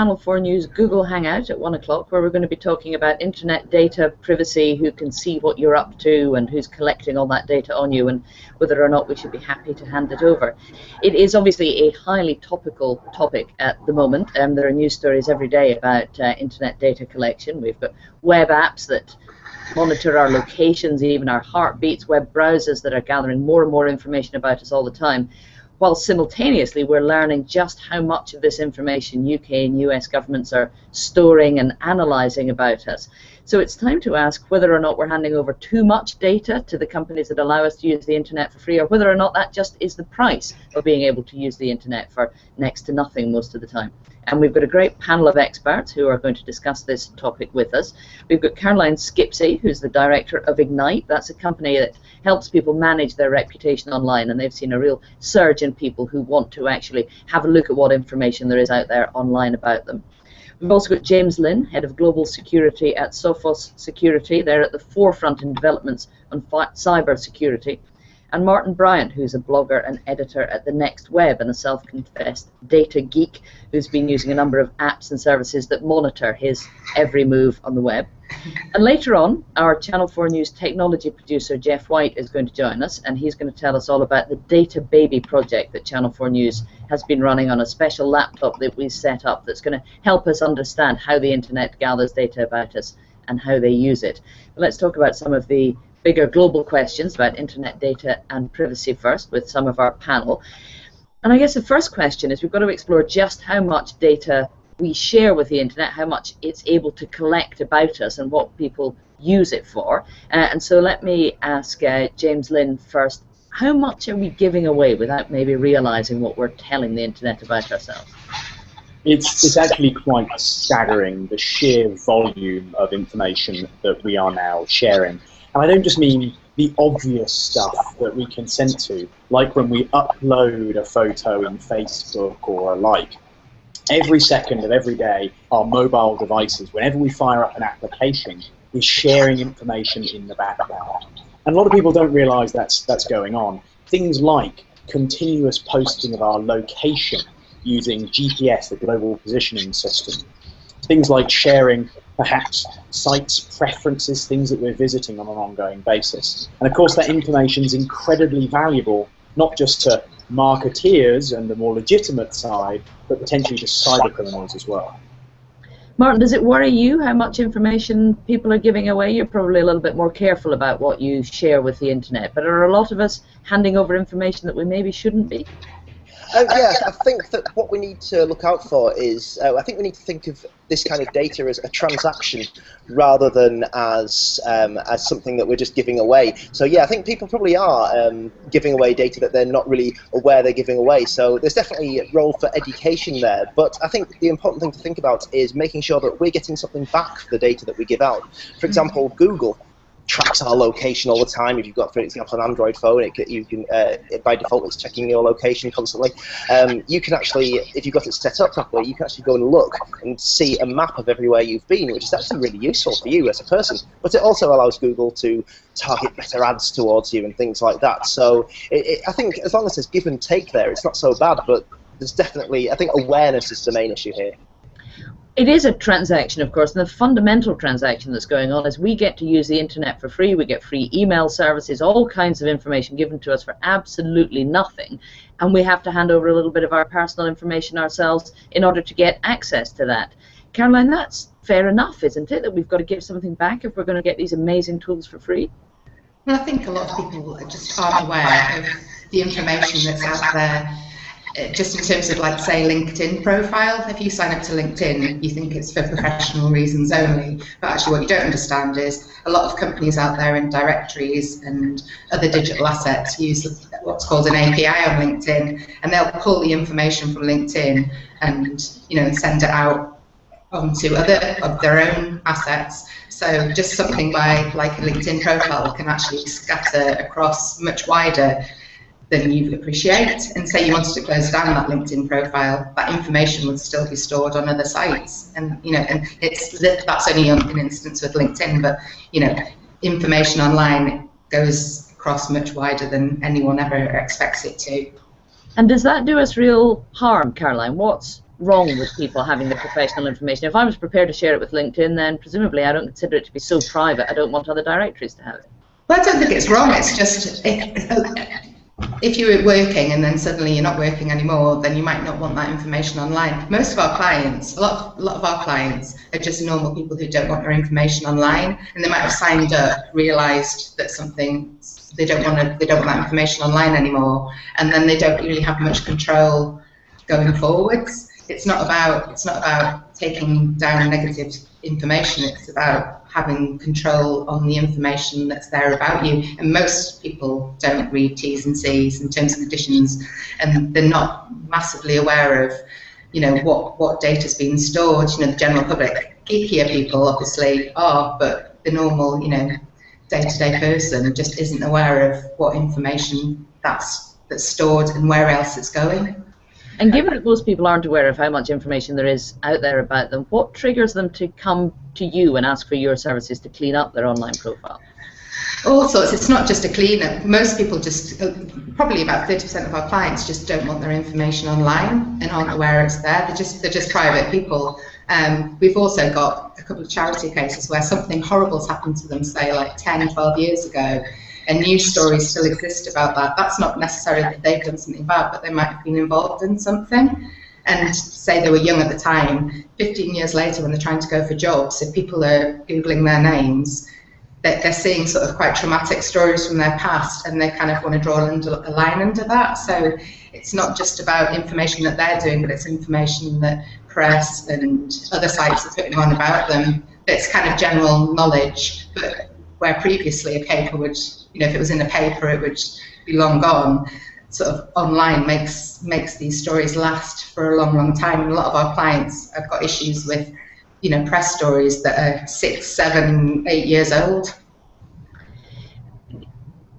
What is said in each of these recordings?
Channel 4 News Google Hangout at 1 o'clock, where we're going to be talking about internet data privacy, who can see what you're up to and who's collecting all that data on you, and whether or not we should be happy to hand it over. It is obviously a highly topical topic at the moment. There are news stories every day about internet data collection. We've got web apps that monitor our locations, even our heartbeats, web browsers that are gathering more and more information about us all the time, while simultaneously we're learning just how much of this information UK and US governments are storing and analysing about us. So it's time to ask whether or not we're handing over too much data to the companies that allow us to use the internet for free, or whether or not that just is the price of being able to use the internet for next to nothing most of the time. And we've got a great panel of experts who are going to discuss this topic with us. We've got Caroline Skipsey, who's the director of Ignite. That's a company that helps people manage their reputation online, and they've seen a real surge in people who want to actually have a look at what information there is out there online about them. We've also got James Lynn, Head of Global Security at Sophos Security. They're at the forefront in developments on cyber security. And Martin Bryant, who's a blogger and editor at The Next Web and a self-confessed data geek who's been using a number of apps and services that monitor his every move on the web. And later on, our Channel 4 News technology producer, Jeff White, is going to join us, and he's going to tell us all about the Data Baby project that Channel 4 News has been running on a special laptop that we set up that's going to help us understand how the internet gathers data about us and how they use it. But let's talk about some of the bigger global questions about internet data and privacy first with some of our panel. And I guess the first question is we've got to explore just how much data we share with the internet, how much it's able to collect about us and what people use it for. And so let me ask James Lynn first, how much are we giving away without maybe realizing what we're telling the internet about ourselves? It's actually quite staggering, the sheer volume of information that we are now sharing. And I don't just mean the obvious stuff that we consent to, like when we upload a photo in Facebook or a like. Every second of every day, our mobile devices, whenever we fire up an application, is sharing information in the background. And a lot of people don't realize that's going on. Things like continuous posting of our location using GPS, the Global Positioning System. Things like sharing perhaps sites preferences, things that we're visiting on an ongoing basis. And of course that information is incredibly valuable, not just to marketeers and the more legitimate side, but potentially to cyber criminals as well. Martin, does it worry you how much information people are giving away? You're probably a little bit more careful about what you share with the internet, but are a lot of us handing over information that we maybe shouldn't be? Yeah, I think that what we need to look out for is, I think we need to think of this kind of data as a transaction rather than as something that we're just giving away. So yeah, I think people probably are giving away data that they're not really aware they're giving away. So there's definitely a role for education there. But I think the important thing to think about is making sure that we're getting something back for the data that we give out. For example, Google tracks our location all the time. If you've got, for example, an Android phone, you can by default it's checking your location constantly. You can actually, if you've got it set up properly, you can actually go and look and see a map of everywhere you've been, which is actually really useful for you as a person. But it also allows Google to target better ads towards you and things like that. So I think as long as there's give and take there, it's not so bad. But there's definitely, I think awareness is the main issue here. It is a transaction, of course, and the fundamental transaction that's going on is we get to use the internet for free, we get free email services, all kinds of information given to us for absolutely nothing, and we have to hand over a little bit of our personal information ourselves in order to get access to that. Caroline, that's fair enough, isn't it, that we've got to give something back if we're going to get these amazing tools for free? Well, I think a lot of people just aren't aware of the information that's out there. Just in terms of, like, say, LinkedIn profile, if you sign up to LinkedIn, you think it's for professional reasons only, but actually what you don't understand is a lot of companies out there in directories and other digital assets use what's called an API on LinkedIn, and they'll pull the information from LinkedIn and, you know, send it out onto other of their own assets. So just something like a LinkedIn profile can actually scatter across much wider than you appreciate. And say you wanted to close down that LinkedIn profile, that information would still be stored on other sites. And you know, and that's only an instance with LinkedIn, but you know, information online goes across much wider than anyone ever expects it to. And does that do us real harm, Caroline? What's wrong with people having the professional information? If I was prepared to share it with LinkedIn, then presumably I don't consider it to be so private I don't want other directories to have it. Well, I don't think it's wrong. It's just if you're working and then suddenly you're not working anymore, then you might not want that information online. Most of our clients, a lot of our clients are just normal people who don't want their information online, and they might have signed up, realised that something they don't want that information online anymore, and then they don't really have much control going forwards. It's not about taking down negative information. It's about having control on the information that's there about you. And most people don't read T's and C's and terms and conditions, and they're not massively aware of, you know, what data's being stored. You know, the general public, geekier people obviously are, but the normal, you know, day-to-day person just isn't aware of what information that's stored and where else it's going. And given that most people aren't aware of how much information there is out there about them, what triggers them to come to you and ask for your services to clean up their online profile? All sorts. It's not just a cleanup. Most people just, probably about 30% of our clients just don't want their information online and aren't aware it's there. They're just private people. We've also got a couple of charity cases where something horrible's happened to them, say like 10, 12 years ago, and news stories still exist about that. That's not necessarily that they've done something bad, but they might have been involved in something. And say they were young at the time, 15 years later when they're trying to go for jobs, if people are Googling their names, they're seeing sort of quite traumatic stories from their past, and they kind of want to draw a line under that. So it's not just about information that they're doing, but it's information that press and other sites are putting on about them. It's kind of general knowledge, but where previously a paper would, you know, if it was in a paper, it would be long gone. Sort of online makes these stories last for a long, long time. And a lot of our clients have got issues with, you know, press stories that are 6, 7, 8 years old.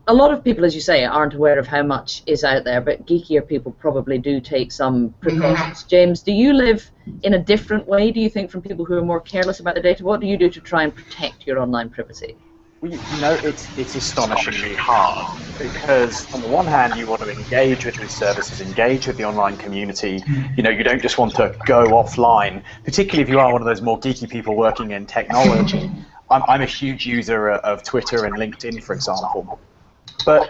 A lot of people, as you say, aren't aware of how much is out there, but geekier people probably do take some precautions. James, do you live in a different way, do you think, from people who are more careless about the data? What do you do to try and protect your online privacy? Well, you know, it's astonishingly hard, because on the one hand you want to engage with these services, engage with the online community. You know, you don't just want to go offline, particularly if you are one of those more geeky people working in technology. I'm a huge user of Twitter and LinkedIn, for example. But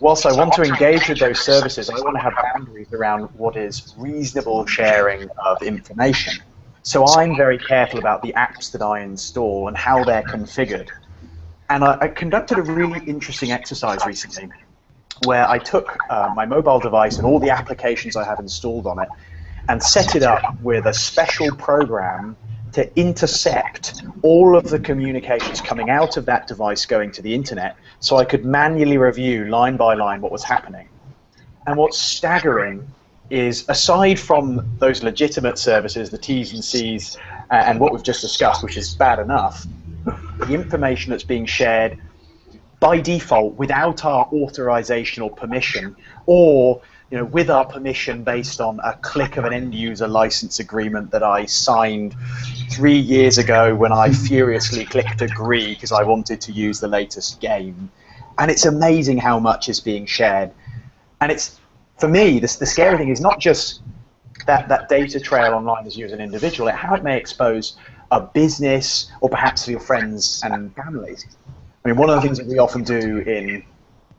whilst I want to engage with those services, I want to have boundaries around what is reasonable sharing of information. So I'm very careful about the apps that I install and how they're configured. And I conducted a really interesting exercise recently where I took my mobile device and all the applications I have installed on it and set it up with a special program to intercept all of the communications coming out of that device going to the internet, so I could manually review line by line what was happening. And what's staggering is, aside from those legitimate services, the T's and C's, and what we've just discussed, which is bad enough, the information that's being shared by default without our authorization or permission, or, you know, with our permission based on a click of an end user license agreement that I signed 3 years ago when I furiously clicked agree because I wanted to use the latest game. And it's amazing how much is being shared. And it's, for me, the scary thing is not just that data trail online as you as an individual, how it may expose a business or perhaps for your friends and families. I mean, one of the things that we often do in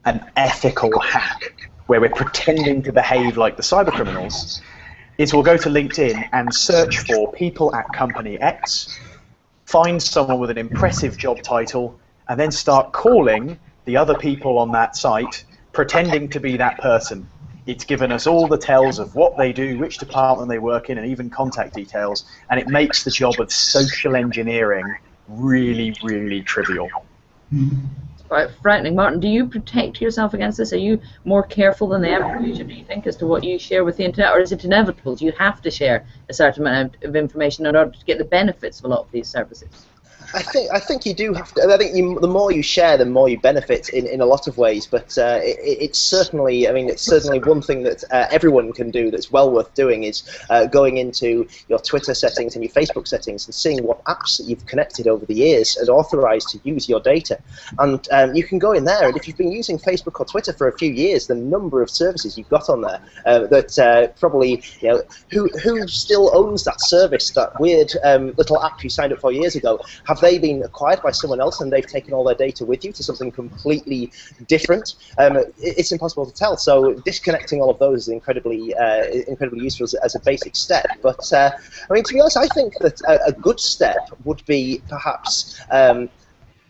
an ethical hack, where we're pretending to behave like the cyber criminals, is we'll go to LinkedIn and search for people at company X, find someone with an impressive job title, and then start calling the other people on that site, pretending to be that person. It's given us all the tells of what they do, which department they work in, and even contact details, and it makes the job of social engineering really, really trivial. Quite frightening. Martin, do you protect yourself against this? Are you more careful than the average user, do you think, as to what you share with the internet, or is it inevitable? Do you have to share a certain amount of information in order to get the benefits of a lot of these services? I think you do have to. I think the more you share, the more you benefit in a lot of ways. But it's certainly, I mean, it's certainly one thing that everyone can do that's well worth doing is going into your Twitter settings and your Facebook settings and seeing what apps that you've connected over the years and authorized to use your data. And you can go in there, and if you've been using Facebook or Twitter for a few years, the number of services you've got on there that probably, you know, who still owns that service, that weird little app you signed up for years ago? Have they been acquired by someone else and they've taken all their data with you to something completely different? It's impossible to tell. So disconnecting all of those is incredibly useful as a basic step. But I mean, to be honest, I think that a good step would be perhaps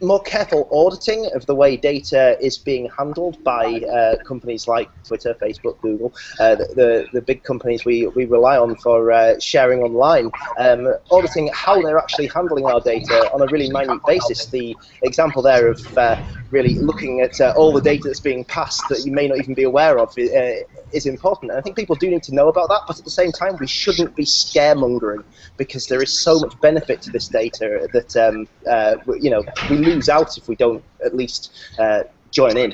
more careful auditing of the way data is being handled by companies like Twitter, Facebook, Google, the big companies we rely on for sharing online, auditing how they're actually handling our data on a really minute basis. The example there of really looking at all the data that's being passed that you may not even be aware of is important. And I think people do need to know about that, but at the same time, we shouldn't be scaremongering, because there is so much benefit to this data that you know, we lose out if we don't at least join in.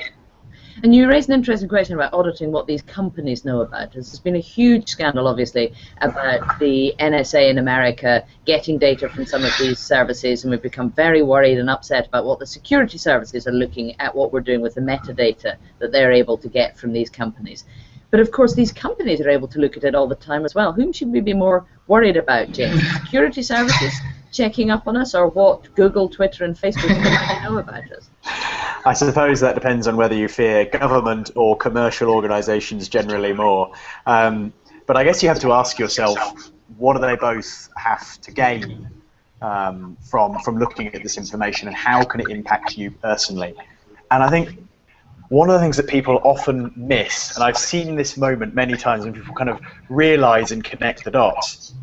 And you raised an interesting question about auditing what these companies know about. There's been a huge scandal, obviously, about the NSA in America getting data from some of these services, and we've become very worried and upset about what the security services are looking at, what we're doing with the metadata that they're able to get from these companies. But of course, these companies are able to look at it all the time as well. Whom should we be more worried about, James? Security services checking up on us, or what Google, Twitter, and Facebook know about us? I suppose that depends on whether you fear government or commercial organisations generally more. But I guess you have to ask yourself, what do they both have to gain from looking at this information, and how can it impact you personally? And I think one of the things that people often miss, and I've seen this moment many times when people kind of realise and connect the dots,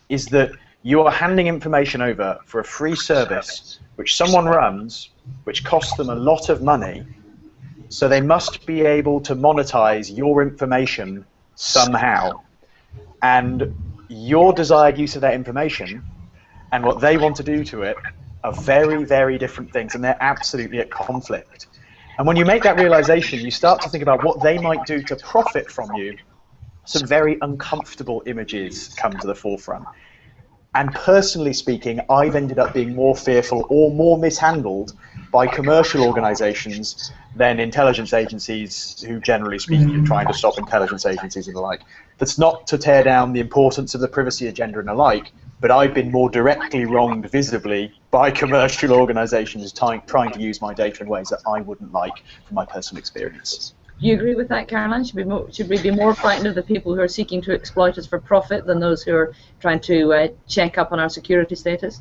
is that you are handing information over for a free service which someone runs, which costs them a lot of money, so they must be able to monetize your information somehow. And your desired use of that information and what they want to do to it are very, very different things, and they're absolutely at conflict. And when you make that realization, you start to think about what they might do to profit from you. Some very uncomfortable images come to the forefront. And personally speaking, I've ended up being more fearful or more mishandled by commercial organizations than intelligence agencies who, generally speaking, are trying to stop intelligence agencies and the like. That's not to tear down the importance of the privacy agenda and the like, but I've been more directly wronged visibly by commercial organizations trying to use my data in ways that I wouldn't like from my personal experience. Do you agree with that, Caroline? Should we be more frightened of the people who are seeking to exploit us for profit than those who are trying to check up on our security status?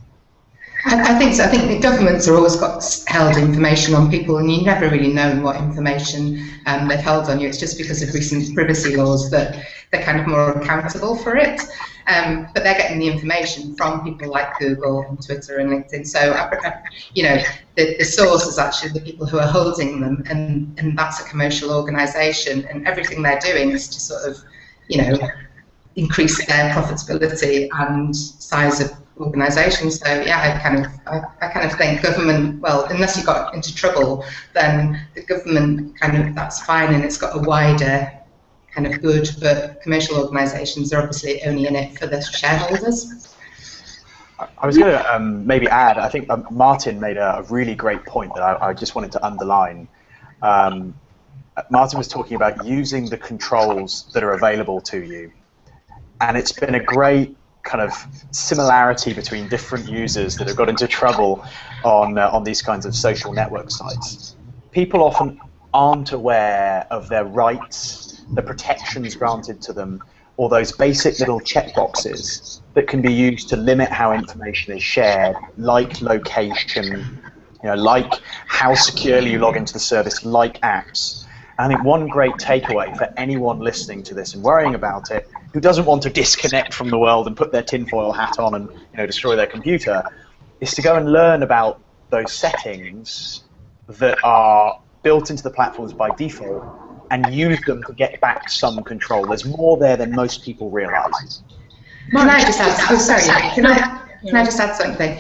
I think so. I think the governments have always got held information on people, and you never really know what information they've held on you. It's just because of recent privacy laws that they're kind of more accountable for it. But they're getting the information from people like Google and Twitter and LinkedIn. So, you know, the source is actually the people who are holding them, and that's a commercial organisation, and everything they're doing is to sort of, you know, increase their profitability and size of organisations. So yeah, I kind of think government, well, unless you got into trouble, then the government kind of, that's fine, and it's got a wider kind of good, but commercial organisations are obviously only in it for the shareholders. I was going to maybe add, I think Martin made a really great point that I just wanted to underline. Martin was talking about using the controls that are available to you. And it's been a great kind of similarity between different users that have got into trouble on these kinds of social network sites. People often aren't aware of their rights, the protections granted to them, or those basic little checkboxes that can be used to limit how information is shared, like location, you know, like how securely you log into the service, like apps. And I think one great takeaway for anyone listening to this and worrying about it, who doesn't want to disconnect from the world and put their tinfoil hat on and, you know, destroy their computer, is to go and learn about those settings that are built into the platforms by default and use them to get back some control. There's more there than most people realise. Can I just ask? Oh, sorry. Can I just add something?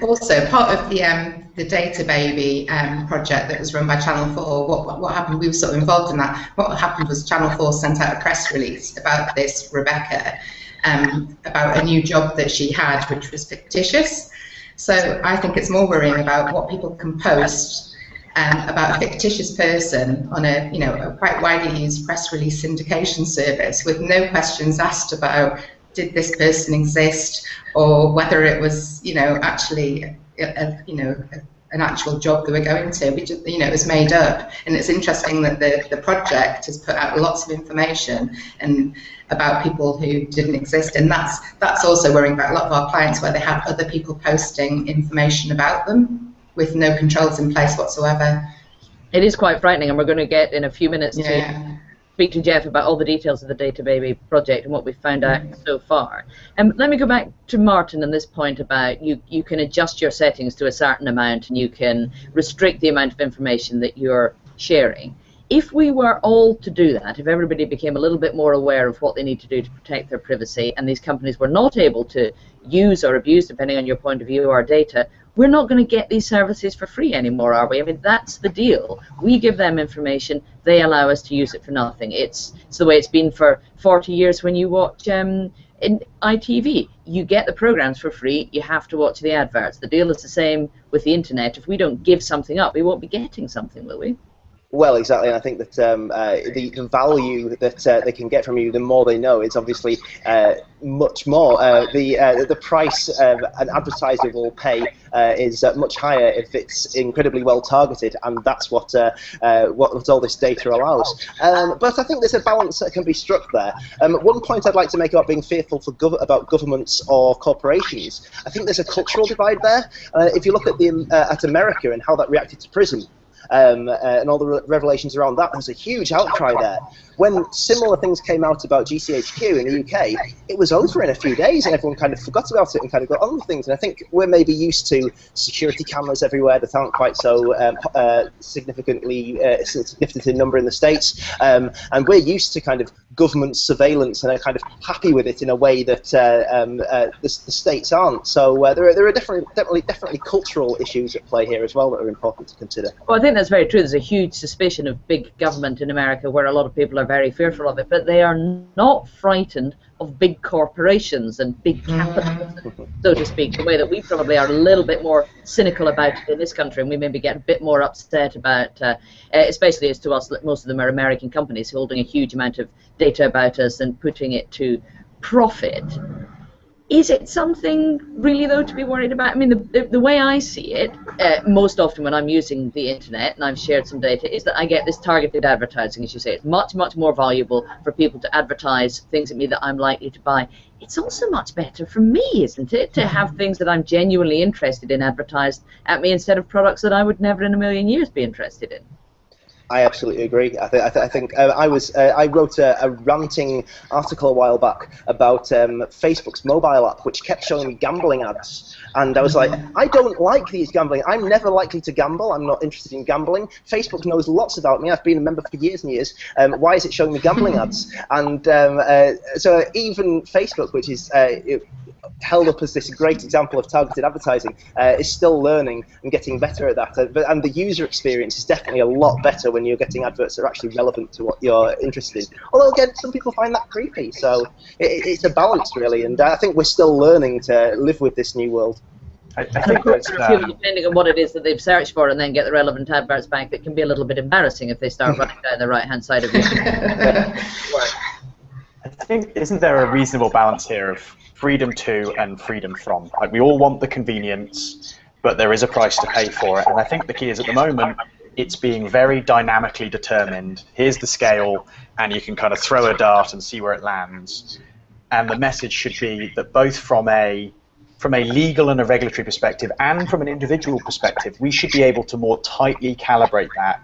Also, part of the Data Baby project that was run by Channel 4, what happened, we were sort of involved in that. What happened was Channel 4 sent out a press release about this Rebecca, about a new job that she had, which was fictitious. So I think it's more worrying about what people can post about a fictitious person on a quite widely used press release syndication service with no questions asked about did this person exist or whether it was actually an actual job they were going to. It was made up. And it's interesting that the project has put out lots of information and about people who didn't exist, and that's also worrying about a lot of our clients where they have other people posting information about them with no controls in place whatsoever. It is quite frightening, and we're going to get in a few minutes to speak to Jeff about all the details of the Data Baby project and what we've found out so far. Let me go back to Martin on this point about you can adjust your settings to a certain amount and you can restrict the amount of information that you're sharing. If we were all to do that, if everybody became a little bit more aware of what they need to do to protect their privacy, and these companies were not able to use or abuse, depending on your point of view, our data, we're not going to get these services for free anymore, are we? I mean, that's the deal. We give them information, they allow us to use it for nothing. It's the way it's been for 40 years when you watch in ITV. You get the programs for free, you have to watch the adverts. The deal is the same with the internet. If we don't give something up, we won't be getting something, will we? Well, exactly, and I think that the value that they can get from you, the more they know, is obviously much more. The price an advertiser will pay is much higher if it's incredibly well targeted, and that's what all this data allows. But I think there's a balance that can be struck there. One point I'd like to make about being fearful about governments or corporations, I think there's a cultural divide there. If you look at America and how that reacted to PRISM, and all the revelations around that, there's a huge outcry there. When similar things came out about GCHQ in the UK, it was over in a few days and everyone kind of forgot about it and kind of got on with things. And I think we're maybe used to security cameras everywhere that aren't quite so significant in number in the States. And we're used to kind of government surveillance and are kind of happy with it in a way that the States aren't. So there are definitely cultural issues at play here as well that are important to consider. Well, I think that's very true. There's a huge suspicion of big government in America where a lot of people are very fearful of it, but they are not frightened of big corporations and big capitalism, so to speak, the way that we probably are a little bit more cynical about it in this country, and we maybe get a bit more upset about, especially as to us, that most of them are American companies holding a huge amount of data about us and putting it to profit. Is it something really, though, to be worried about? I mean, the way I see it, most often when I'm using the internet and I've shared some data, is that I get this targeted advertising, as you say. It's much, much more valuable for people to advertise things at me that I'm likely to buy. It's also much better for me, isn't it, to have things that I'm genuinely interested in advertised at me instead of products that I would never in a million years be interested in. I absolutely agree. I think I wrote a ranting article a while back about Facebook's mobile app, which kept showing me gambling ads, and I was like, I don't like these gambling. I'm never likely to gamble. I'm not interested in gambling. Facebook knows lots about me. I've been a member for years and years. Why is it showing me gambling ads? And so even Facebook, which is held up as this great example of targeted advertising, is still learning and getting better at that. And the user experience is definitely a lot better when you're getting adverts that are actually relevant to what you're interested in. Although, again, some people find that creepy. So it's a balance, really. And I think we're still learning to live with this new world. I think that's, depending on what it is that they've searched for and then get the relevant adverts back, that can be a little bit embarrassing if they start running down the right-hand side of you. I think, isn't there a reasonable balance here of freedom to and freedom from? Like, we all want the convenience, but there is a price to pay for it. And I think the key is, at the moment, it's being very dynamically determined. Here's the scale, and you can kind of throw a dart and see where it lands. And the message should be that both from a legal and a regulatory perspective and from an individual perspective, we should be able to more tightly calibrate that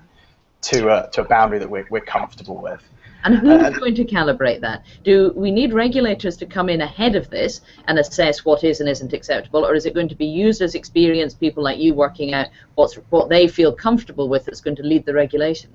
to a boundary that we're comfortable with. And who's going to calibrate that? Do we need regulators to come in ahead of this and assess what is and isn't acceptable, or is it going to be users, experienced people like you working out what they feel comfortable with that's going to lead the regulation?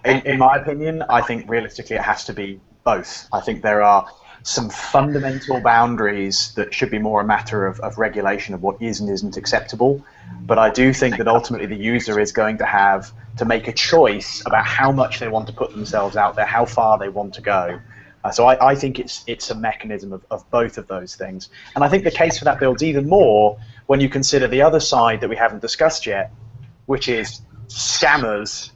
In my opinion, I think realistically it has to be both. I think there are some fundamental boundaries that should be more a matter of regulation of what is and isn't acceptable. But I do think that ultimately the user is going to have to make a choice about how much they want to put themselves out there, how far they want to go. So I think it's a mechanism of both of those things. And I think the case for that builds even more when you consider the other side that we haven't discussed yet, which is scammers,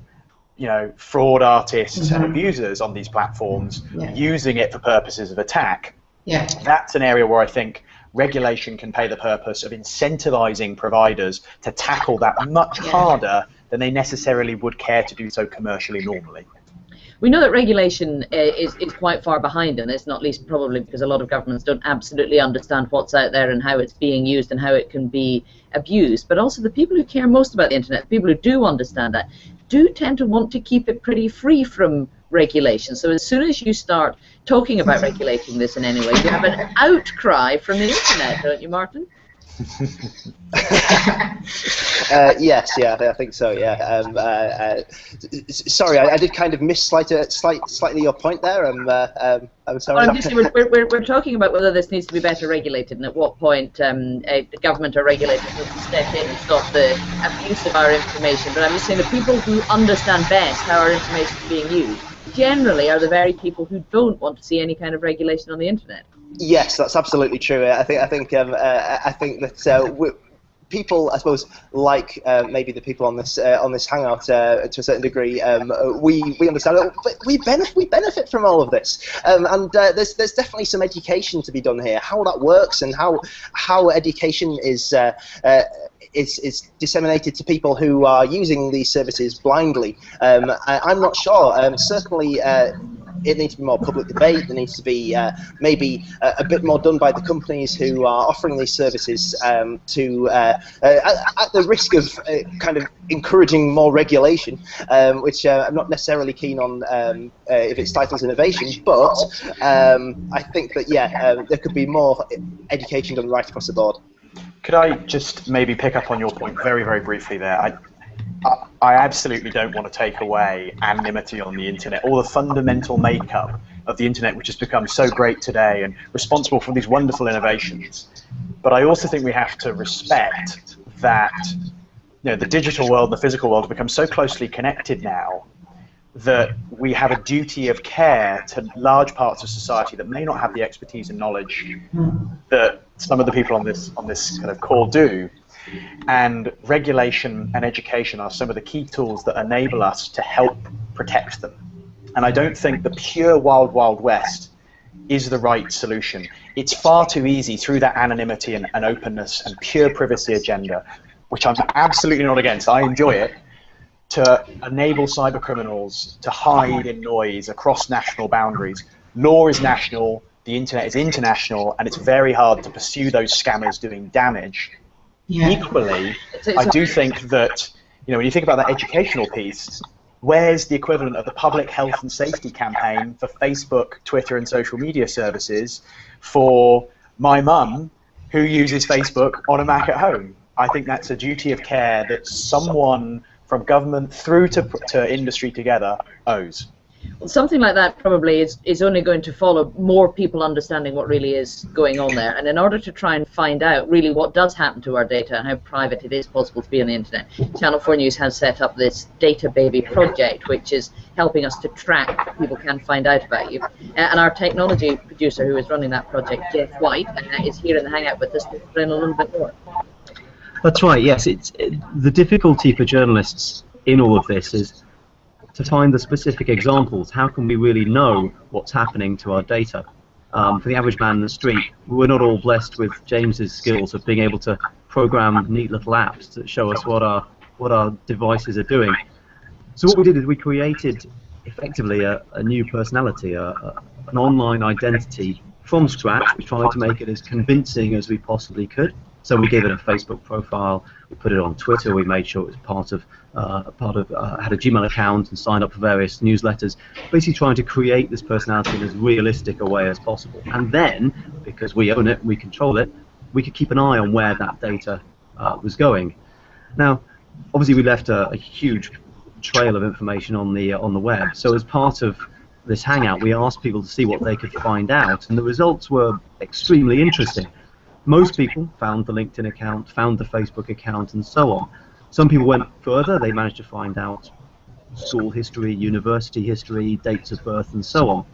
fraud artists and abusers on these platforms using it for purposes of attack. Yeah. That's an area where I think regulation can pay the purpose of incentivizing providers to tackle that much harder than they necessarily would care to do so commercially normally. We know that regulation is quite far behind in this, not least probably because a lot of governments don't absolutely understand what's out there and how it's being used and how it can be abused. But also the people who care most about the internet, the people who do understand that, do tend to want to keep it pretty free from regulation. So as soon as you start talking about regulating this in any way, you have an outcry from the internet, don't you, Martin? Yes, I think so. Yeah. Sorry, I did kind of miss slightly your point there. I'm sorry. Well, we're talking about whether this needs to be better regulated, and at what point a government or regulator needs to step in and stop the abuse of our information. But I'm just saying the people who understand best how our information is being used generally are the very people who don't want to see any kind of regulation on the internet. Yes, that's absolutely true. I think that people, I suppose, like maybe the people on this hangout to a certain degree, we understand it, but we benefit from all of this, and there's definitely some education to be done here. How that works and how education is disseminated to people who are using these services blindly. I'm not sure. Certainly, it needs to be more public debate. There needs to be maybe a bit more done by the companies who are offering these services to, at the risk of kind of encouraging more regulation, which I'm not necessarily keen on if it's titles innovation, but I think that, there could be more education done right across the board. Could I just maybe pick up on your point very, very briefly there? I absolutely don't want to take away anonymity on the internet, or the fundamental makeup of the internet, which has become so great today and responsible for these wonderful innovations. But I also think we have to respect that the digital world and the physical world have become so closely connected now that we have a duty of care to large parts of society that may not have the expertise and knowledge that some of the people on this kind of call do. And regulation and education are some of the key tools that enable us to help protect them. And I don't think the pure wild, wild west is the right solution. It's far too easy through that anonymity and openness and pure privacy agenda, which I'm absolutely not against, I enjoy it, to enable cyber criminals to hide in noise across national boundaries. Law is national, the internet is international, and it's very hard to pursue those scammers doing damage. Yeah. Equally, I do think that, when you think about that educational piece, where's the equivalent of the public health and safety campaign for Facebook, Twitter, and social media services for my mum who uses Facebook on a Mac at home? I think that's a duty of care that someone from government through to industry together owes. Well, something like that probably is only going to follow more people understanding what really is going on there. And in order to try and find out really what does happen to our data and how private it is possible to be on the internet, Channel 4 News has set up this Data Baby project, which is helping us to track what people can find out about you. And our technology producer who is running that project, Jeff White, is here in the Hangout with us to explain a little bit more. That's right, yes. The difficulty for journalists in all of this is to find the specific examples. How can we really know what's happening to our data? For the average man in the street, we're not all blessed with James's skills of being able to program neat little apps that show us what our devices are doing. So what we did is we created effectively a new personality, an online identity from scratch. We tried to make it as convincing as we possibly could. So we gave it a Facebook profile, we put it on Twitter, we made sure it was had a Gmail account and signed up for various newsletters, basically trying to create this personality in as realistic a way as possible. And then, because we own it, we control it, we could keep an eye on where that data was going. Now, obviously we left a huge trail of information on the web, so as part of this hangout, we asked people to see what they could find out, and the results were extremely interesting. Most people found the LinkedIn account, found the Facebook account, and so on. Some people went further. They managed to find out school history, university history, dates of birth, and so on.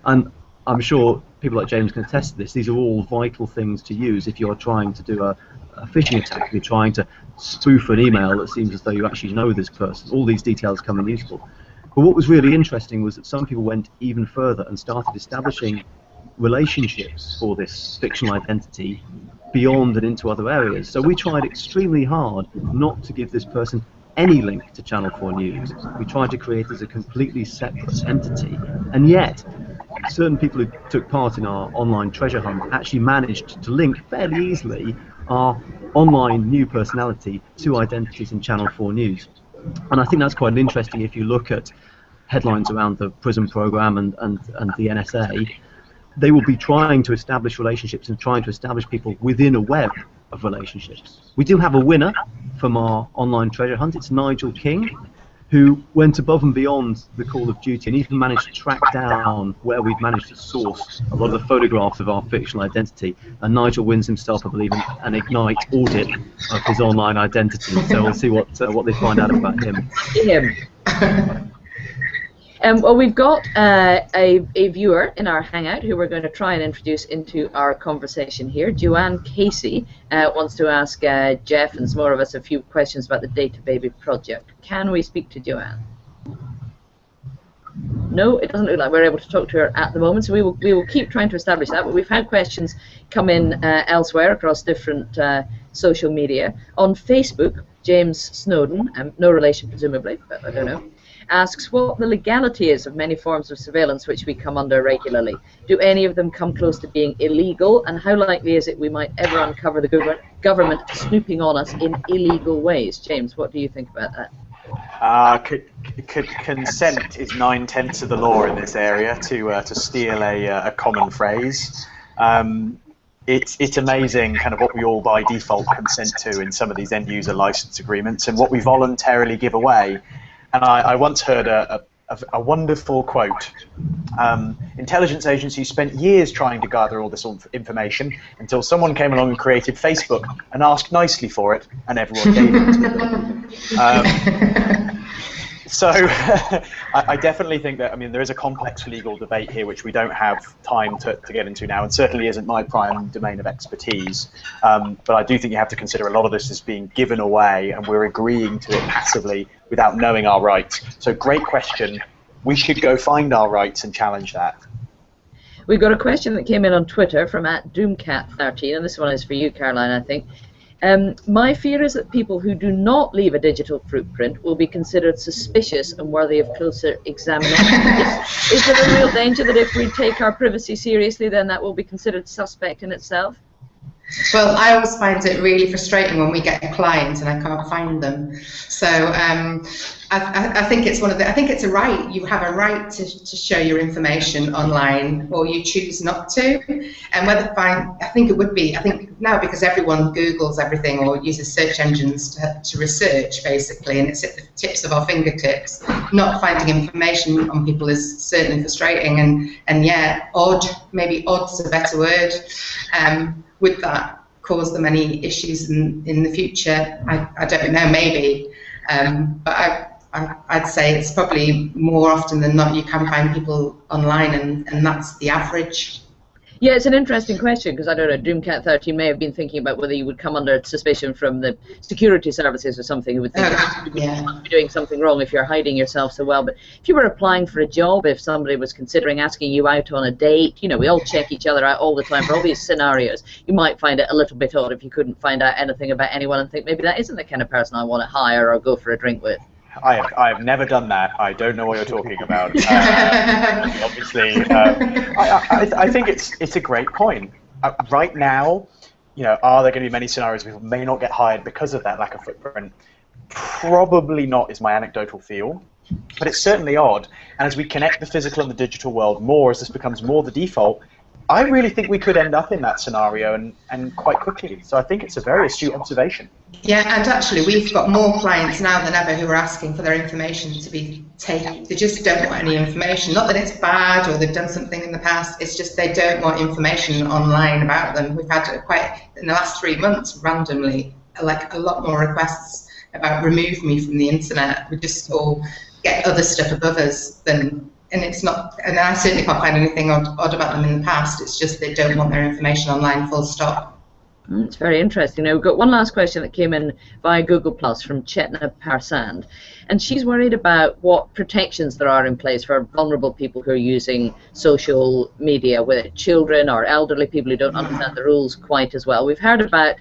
And I'm sure people like James can attest to this. These are all vital things to use if you're trying to do a phishing attack, if you're trying to spoof an email that seems as though you actually know this person. All these details come in useful. But what was really interesting was that some people went even further and started establishing relationships for this fictional identity beyond and into other areas. So we tried extremely hard not to give this person any link to Channel 4 News. We tried to create it as a completely separate entity, and yet certain people who took part in our online treasure hunt actually managed to link fairly easily our online new personality to identities in Channel 4 News. And I think that's quite interesting if you look at headlines around the PRISM program and the NSA. They will be trying to establish relationships and trying to establish people within a web of relationships. We do have a winner from our online treasure hunt. It's Nigel King, who went above and beyond the Call of Duty and even managed to track down where we've managed to source a lot of the photographs of our fictional identity. And Nigel wins himself, I believe, an Ignite audit of his online identity. So we'll see what they find out about him. Well, we've got a viewer in our Hangout who we're going to try and introduce into our conversation here. Joanne Casey wants to ask Jeff and some more of us a few questions about the Data Baby project. Can we speak to Joanne? No, it doesn't look like we're able to talk to her at the moment, so we will keep trying to establish that. But we've had questions come in elsewhere across different social media. On Facebook, James Snowden, no relation presumably, but I don't know, asks what the legality is of many forms of surveillance which we come under regularly. Do any of them come close to being illegal, and how likely is it we might ever uncover the government snooping on us in illegal ways? James, what do you think about that? Consent is 9/10 of the law in this area, to steal a common phrase. It's amazing kind of what we all by default consent to in some of these end-user license agreements and what we voluntarily give away. And I once heard a wonderful quote. Intelligence agencies spent years trying to gather all this information until someone came along and created Facebook and asked nicely for it, and everyone gave it to them. So I definitely think that, I mean, there is a complex legal debate here which we don't have time to get into now, and certainly isn't my prime domain of expertise. But I do think you have to consider a lot of this as being given away, and we're agreeing to it passively without knowing our rights. So great question. We should go find our rights and challenge that. We've got a question that came in on Twitter from @Doomcat13, and this one is for you, Caroline, I think. My fear is that people who do not leave a digital footprint will be considered suspicious and worthy of closer examination. Is there a real danger that if we take our privacy seriously, then that will be considered suspect in itself? Well, I always find it really frustrating when we get a client and I can't find them. So I think it's I think it's a right. You have a right to show your information online, or you choose not to. And whether I think it would be. I think now, because everyone Googles everything or uses search engines to research basically, and it's at the tips of our fingertips. Not finding information on people is certainly frustrating, and yeah, maybe odd's a better word. Would that cause them any issues in the future? I don't know, maybe. But I'd say it's probably more often than not you can find people online, and that's the average. Yeah, it's an interesting question, because I don't know, Doomcat13 may have been thinking about whether you would come under suspicion from the security services or something, who would think you'd be doing something wrong if you're hiding yourself so well. But if you were applying for a job, if somebody was considering asking you out on a date, you know, we all check each other out all the time for all these scenarios. You might find it a little bit odd if you couldn't find out anything about anyone and think maybe that isn't the kind of person I want to hire or go for a drink with. I have never done that. I don't know what you're talking about. Obviously, I think it's a great point. Right now, you know, are there going to be many scenarios where people may not get hired because of that lack of footprint? Probably not, is my anecdotal feel. But it's certainly odd. And as we connect the physical and the digital world more, as this becomes more the default, I really think we could end up in that scenario, and quite quickly. So I think it's a very astute observation. Yeah, and actually we've got more clients now than ever who are asking for their information to be taken. They just don't want any information. Not that it's bad or they've done something in the past, it's just they don't want information online about them. We've had quite, in the last 3 months, randomly, like a lot more requests about remove me from the internet. We just all get other stuff above us than, and it's not, and I certainly can't find anything odd about them in the past. It's just they don't want their information online, full stop. It's very interesting. Now, we've got one last question that came in via Google Plus from Chetna Parsand, and she's worried about what protections there are in place for vulnerable people who are using social media, whether children or elderly people who don't understand the rules quite as well. We've heard about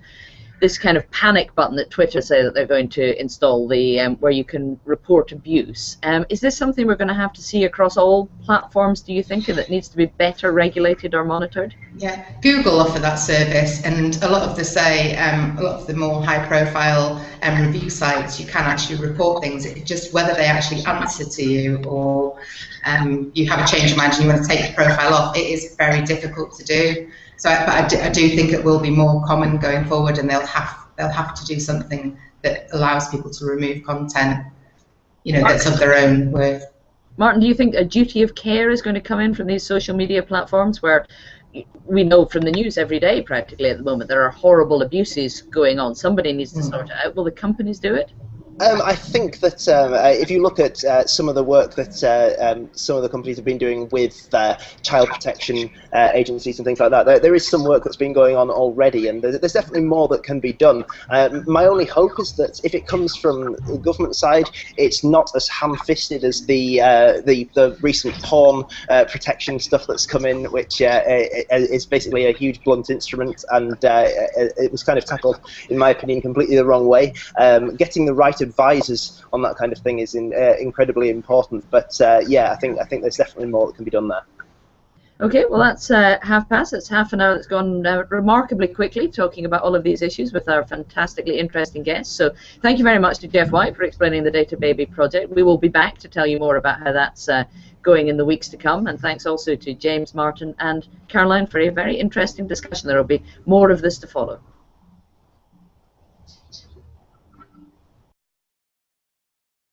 this kind of panic button that Twitter say that they're going to install, the where you can report abuse. Is this something we're going to have to see across all platforms, do you think, that needs to be better regulated or monitored? Yeah, Google offer that service, and a lot of the more high-profile review sites, you can actually report things. It's just whether they actually answer to you, or you have a change of mind and you want to take the profile off. It is very difficult to do. So, but I do think it will be more common going forward, and they'll have to do something that allows people to remove content, you know, that's of their own worth. Martin, do you think a duty of care is going to come in from these social media platforms, where we know from the news every day practically at the moment there are horrible abuses going on? Somebody needs to sort it out. Will the companies do it? I think that if you look at some of the work that some of the companies have been doing with child protection agencies and things like that, there is some work that's been going on already, and there's definitely more that can be done. My only hope is that if it comes from the government side, it's not as ham-fisted as the recent porn protection stuff that's come in, which is basically a huge blunt instrument, and it was kind of tackled, in my opinion, completely the wrong way. Getting the right advisors on that kind of thing is incredibly important, but yeah, I think there's definitely more that can be done there. Okay, well that's half past. It's half an hour that's gone remarkably quickly talking about all of these issues with our fantastically interesting guests. So thank you very much to Jeff White for explaining the Data Baby project. We will be back to tell you more about how that's going in the weeks to come, and thanks also to James, Martin and Caroline for a very interesting discussion. There will be more of this to follow.